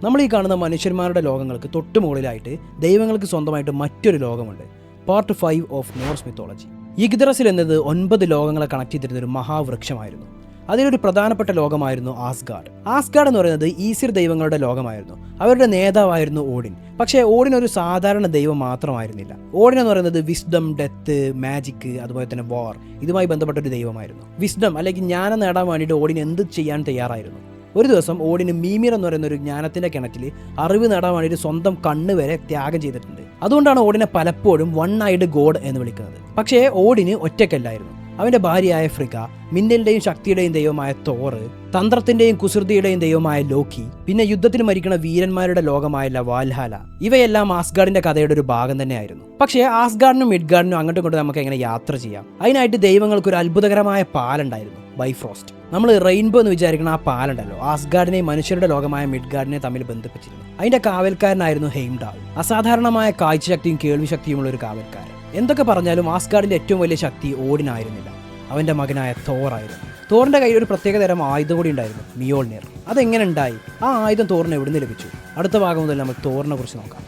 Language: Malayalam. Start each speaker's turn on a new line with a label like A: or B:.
A: നമ്മൾ ഈ കാണുന്ന മനുഷ്യന്മാരുടെ ലോകങ്ങൾക്ക് തൊട്ടു മുകളിലായിട്ട് ദൈവങ്ങൾക്ക് സ്വന്തമായിട്ട് മറ്റൊരു ലോകമുണ്ട്. Part 5 of Norse mythology. Yggdrasil എന്നത് 9 ലോകങ്ങളെ കണക്ട് ചെയ്തിരുന്ന ഒരു മഹാവൃക്ഷമായിരുന്നു. അതിലൊരു പ്രധാനപ്പെട്ട ലോകമായിരുന്നു ആസ്ഗാർഡ്. ആസ്ഗാർഡ് എന്ന് പറയുന്നത് ഈസിർ ദൈവങ്ങളുടെ ലോകമായിരുന്നു. അവരുടെ നേതാവായിരുന്നു ഓഡിൻ. പക്ഷേ ഓഡിൻ ഒരു സാധാരണ ദൈവം മാത്രമായിരുന്നില്ല. ഓഡിൻ എന്ന് പറയുന്നത് വിസ്ഡം, ഡെത്ത്, മാജിക്, അതുപോലെ തന്നെ വാർ, ഇതുമായി ബന്ധപ്പെട്ട ഒരു ദൈവമായിരുന്നു. വിസ്ഡം അല്ലെങ്കിൽ ജ്ഞാനം നേടാൻ വേണ്ടിയിട്ട് ഓഡിൻ എന്ത് ചെയ്യാൻ തയ്യാറായിരുന്നു. ഒരു ദിവസം ഓഡിന് മീമിർ എന്ന് പറയുന്ന ഒരു ജ്ഞാനത്തിന്റെ കിണറ്റിൽ അറിവ് നേടാൻ വേണ്ടിയിട്ട് സ്വന്തം കണ്ണ് വരെ ത്യാഗം ചെയ്തിട്ടുണ്ട്. അതുകൊണ്ടാണ് ഓഡിനെ പലപ്പോഴും വൺ ഐഡ് ഗോഡ് എന്ന് വിളിക്കുന്നത്. പക്ഷേ ഓഡിന് ഒറ്റയ്ക്കല്ലായിരുന്നു. അവന്റെ ഭാര്യയായ ഫ്രിഗ, മിന്നലിന്റെയും ശക്തിയുടെയും ദൈവമായ തോറ്, തന്ത്രത്തിന്റെയും കുസൃതിയുടെയും ദൈവമായ ലോക്കി, പിന്നെ യുദ്ധത്തിൽ മരിക്കുന്ന വീരന്മാരുടെ ലോകമായ വാൽഹാല, ഇവയെല്ലാം ആസ്ഗാർഡിന്റെ കഥയുടെ ഒരു ഭാഗം തന്നെയായിരുന്നു. പക്ഷേ ആസ്ഗാർഡിനും മിഡ്ഗാർഡിനും അങ്ങോട്ടും ഇങ്ങോട്ടും നമുക്ക് എങ്ങനെ യാത്ര ചെയ്യാം? അതിനായിട്ട് ദൈവങ്ങൾക്ക് ഒരു അത്ഭുതകരമായ പാലുണ്ടായിരുന്നു, ബൈഫ്രോസ്റ്റ്. നമ്മൾ റെയിൻബോ എന്ന് വിചാരിക്കുന്ന ആ പാലുണ്ടല്ലോ, ആസ്ഗാർഡിനെയും മനുഷ്യരുടെ ലോകമായ മിഡ്ഗാർഡിനെ തമ്മിൽ ബന്ധിപ്പിച്ചിരുന്നു. അതിന്റെ കാവൽക്കാരനായിരുന്നു ഹെയിംഡാൾ, അസാധാരണമായ കാഴ്ചശക്തിയും കേൾവിശക്തിയുമുള്ള ഒരു കാവൽക്കാരൻ. എന്തൊക്കെ പറഞ്ഞാലും ആസ്ഗാർഡിന്റെ ഏറ്റവും വലിയ ശക്തി ഓഡിനായിരുന്നില്ല, അവന്റെ മകനായ തോറായിരുന്നു. തോറിന്റെ കയ്യിൽ ഒരു പ്രത്യേകതരം ആയുധം കൂടി ഉണ്ടായിരുന്നു, മിയോൾനിർ. അതെങ്ങനെ ഉണ്ടായി? ആ ആയുധം തോറിന് എവിടുന്ന് ലഭിച്ചു? അടുത്ത ഭാഗം മുതൽ നമ്മൾ തോറിനെ കുറിച്ച് നോക്കാം.